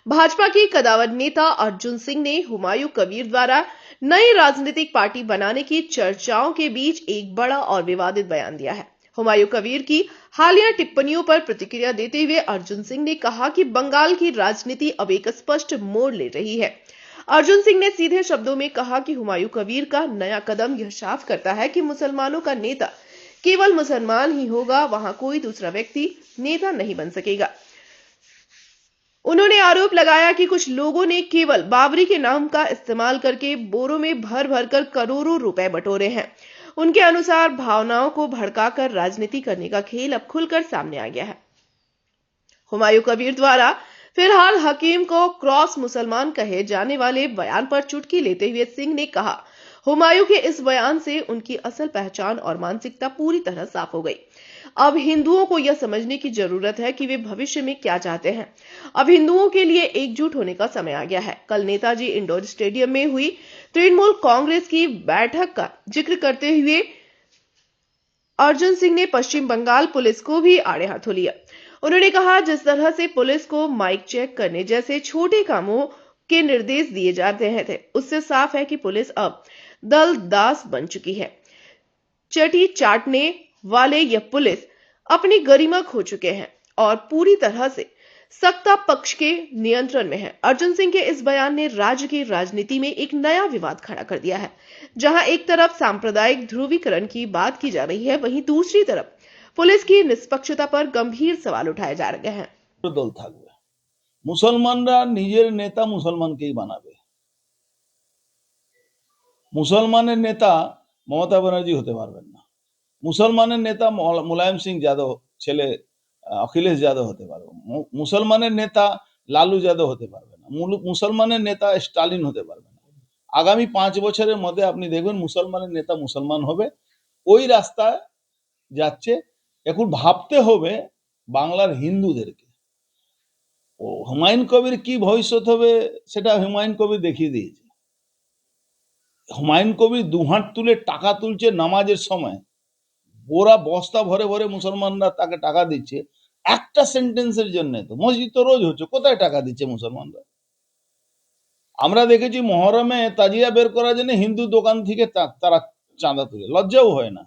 भाजपा के कदावर नेता अर्जुन सिंह ने हुमायूं कबीर द्वारा नई राजनीतिक पार्टी बनाने की चर्चाओं के बीच एक बड़ा और विवादित बयान दिया है। हुमायूं कबीर की हालिया टिप्पणियों पर प्रतिक्रिया देते हुए अर्जुन सिंह ने कहा कि बंगाल की राजनीति अब एक स्पष्ट मोड़ ले रही है। अर्जुन सिंह ने सीधे शब्दों में कहा कि हुमायूं कबीर का नया कदम यह साफ करता है कि मुसलमानों का नेता केवल मुसलमान ही होगा, वहां कोई दूसरा व्यक्ति नेता नहीं बन सकेगा। उन्होंने आरोप लगाया कि कुछ लोगों ने केवल बाबरी के नाम का इस्तेमाल करके बोरों में भर भर कर करोड़ों रुपए बटोरे हैं। उनके अनुसार भावनाओं को भड़काकर राजनीति करने का खेल अब खुलकर सामने आ गया है। हुमायूं कबीर द्वारा फिलहाल हकीम को क्रॉस मुसलमान कहे जाने वाले बयान पर चुटकी लेते हुए सिंह ने कहा, हुमायूं के इस बयान से उनकी असल पहचान और मानसिकता पूरी तरह साफ हो गई। अब हिंदुओं को यह समझने की जरूरत है कि वे भविष्य में क्या चाहते हैं। अब हिंदुओं के लिए एकजुट होने का समय आ गया है। कल नेताजी इंडोर स्टेडियम में हुई तृणमूल कांग्रेस की बैठक का जिक्र करते हुए अर्जुन सिंह ने पश्चिम बंगाल पुलिस को भी आड़े हाथों लिया। उन्होंने कहा, जिस तरह से पुलिस को माइक चेक करने जैसे छोटे कामों के निर्देश दिए जाते हैं उससे साफ है कि पुलिस अब दल दास बन चुकी है। चटी चाटने वाले यह पुलिस अपनी गरिमा खो चुके हैं और पूरी तरह से सत्ता पक्ष के नियंत्रण में है। अर्जुन सिंह के इस बयान ने राज्य की राजनीति में एक नया विवाद खड़ा कर दिया है। जहां एक तरफ सांप्रदायिक ध्रुवीकरण की बात की जा रही है, वहीं दूसरी तरफ पुलिस की निष्पक्षता पर गंभीर सवाल उठाए जा रहे हैं। दल থাকবে মুসলমানরা নিজের নেতা মুসলমানকেই বানাবে। মুসলমানের নেতা মমতা ব্যানার্জি হতে পারবেন না। মুসলমানের নেতা মুলায়ম সিং যাদব ছেলে অখিলেশ যাদব হতে পারবে। মুসলমানের নেতা লালু যাদব হতে পারবে না। মুসলমানের নেতা স্টালিন হতে পারবে না। আগামী 5 বছরের মধ্যে আপনি দেখবেন মুসলমানের নেতা মুসলমান হবে। ওই রাস্তায় যাচ্ছে। এখন ভাবতে হবে বাংলার হিন্দুদেরকে। ও হুমায়ুন কবির কি ভবিষ্যৎ হবে সেটা হুমায়ুন কবির দেখিয়ে দিয়েছে। হুমায়ুন কবির দুহাত তুলে টাকা তুলছে নামাজের সময়, ওরা বস্তা ভরে ভরে মুসলমানরা তাকে টাকা দিচ্ছে একটা সেন্টেন্সের জন্য। তো মসজিদ তো রোজ হচ্ছে, কোথায় টাকা দিচ্ছে মুসলমানরা? আমরা দেখেছি মহরমে তাজিয়া বের করার জন্য হিন্দু দোকান থেকে তারা চাঁদা তুলে, লজ্জাও হয় না।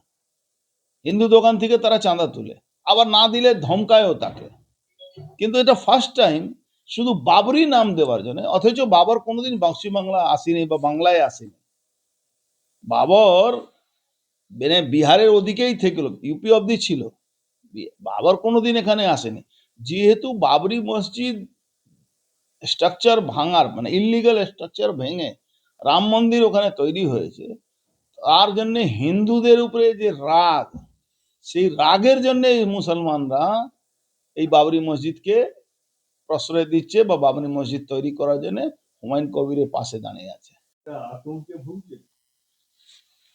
হিন্দু দোকান থেকে তারা চাঁদা তুলে, আবার না দিলে ধমকায়ও তাকে। কিন্তু এটা ফার্স্ট টাইম শুধু বাবরি নাম দেওয়ার জন্য, অথচ বাবর কোনোদিন পশ্চিমবাংলা আসেনি বা বাংলায় আসেনি। বাবর মানে বিহারের ওদিকেই থেকেছিল, ইউপি অব্দি ছিল, বাবর কোনোদিন এখানে আসেনি। যেহেতু বাবরি মসজিদ স্ট্রাকচার ভাঙার মানে ইললিগাল স্ট্রাকচার ভেঙে রাম মন্দির ওখানে তৈরি হয়েছে, তার জন্য হিন্দুদের উপরে যে রাগ, সেই রাগের জন্য মুসলমানরা এই বাবরি মসজিদকে প্রশ্রয় দিচ্ছে বা বাবরি মসজিদ তৈরি করার জন্য হুমায়ুন কবিরের পাশে দাঁড়িয়ে আছে।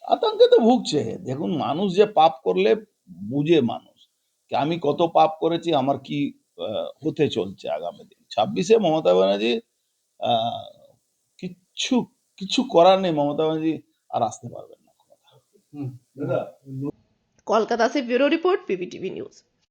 আতঙ্কে তো ভুগছে। দেখুন, মানুষ যে পাপ করলে বুঝে মানুষ আমি কত পাপ করেছি, আমার কি হতে চলছে আগামী দিন। 26-এ মমতা ব্যানার্জি কিচ্ছু কিছু করার নেই, মমতা ব্যানার্জি আর আসতে পারবেন না। कोलकाता से ब्यूरो रिपोर्ट, पीपीटीवी न्यूज।